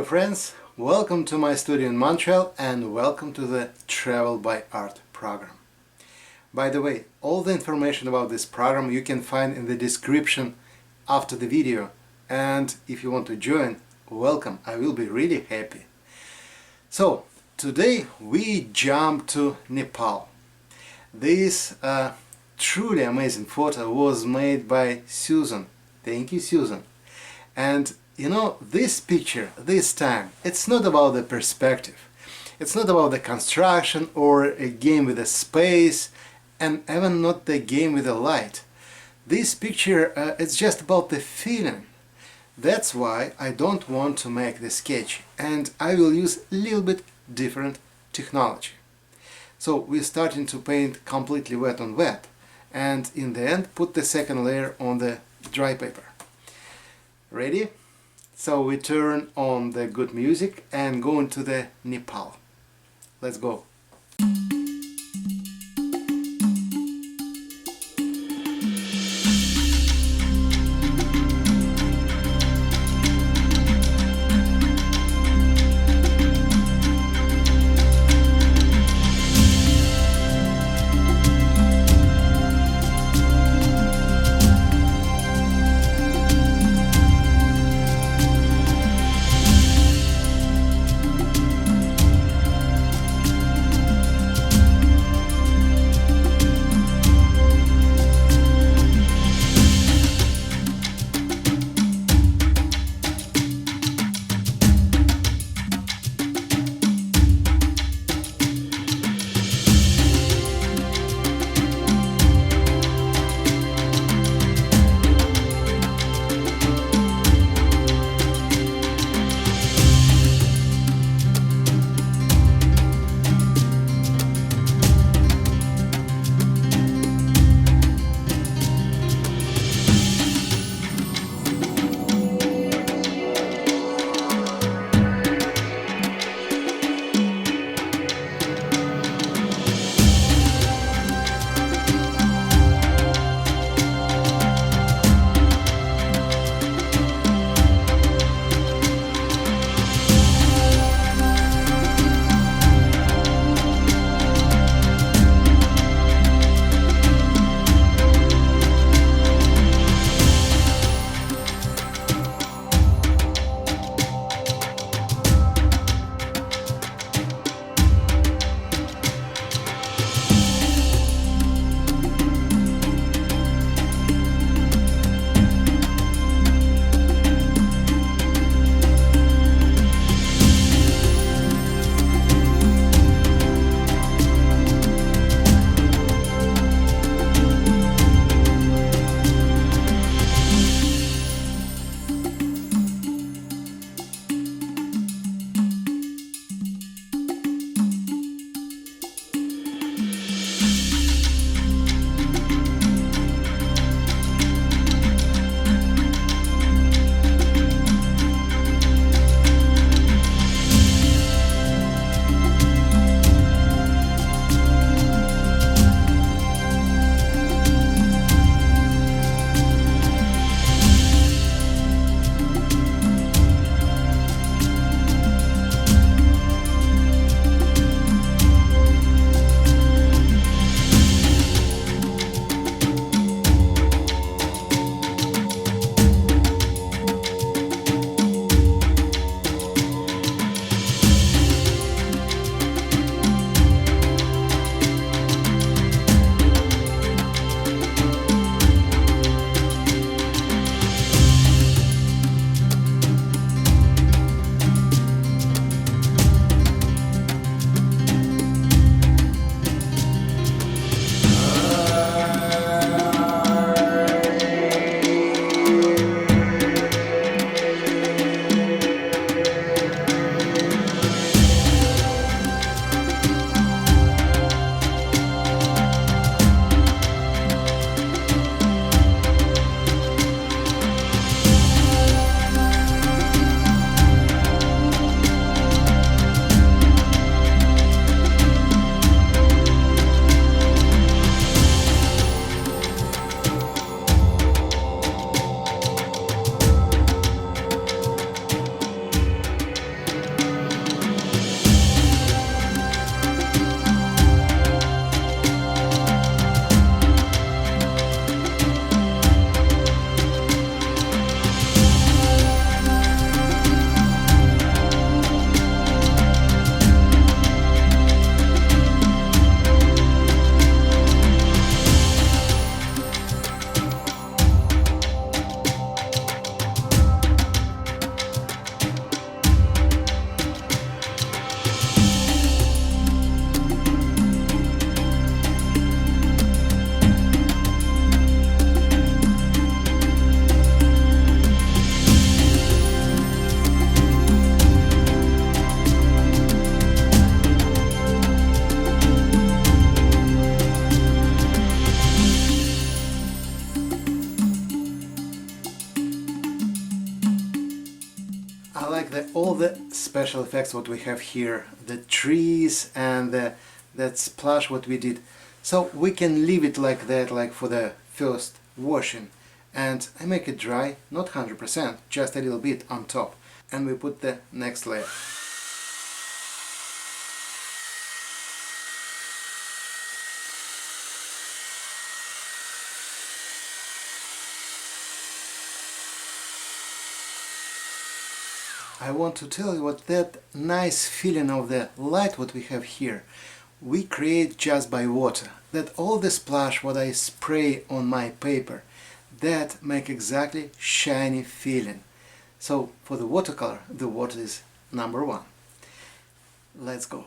friends, welcome to my studio in Montreal and welcome to the Travel by Art program. By the way, all the information about this program you can find in the description after the video, and if you want to join, welcome, I will be really happy. So, today we jump to Nepal. This truly amazing photo was made by Susan. Thank you, Susan. And you know, this picture, this time, it's not about the perspective. It's not about the construction or a game with the space, and even not the game with the light. This picture, it's just about the feeling. That's why I don't want to make the sketch, and I will use a little bit different technology. So we're starting to paint completely wet on wet, and in the end put the second layer on the dry paper. Ready? So we turn on the good music and go into the Nepal. Let's go. all the special effects what we have here, the trees and that splash what we did. So we can leave it like that, like for the first washing. And I make it dry, not 100%, just a little bit on top. And we put the next layer. I want to tell you what that nice feeling of the light what we have here, we create just by water. That all the splash what I spray on my paper, that make exactly shiny feeling. So for the watercolor, the water is number one. Let's go.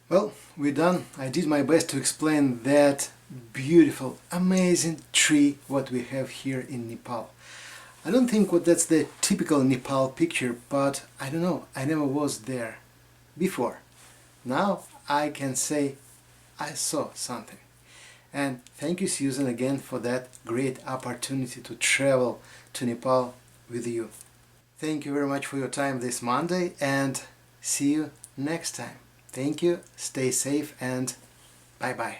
Well, we're done. I did my best to explain that beautiful, amazing tree what we have here in Nepal. I don't think that's the typical Nepal picture, but I don't know, I never was there before. Now I can say I saw something. And thank you, Susan, again for that great opportunity to travel to Nepal with you. Thank you very much for your time this Monday, and see you next time. Thank you, stay safe, and bye-bye.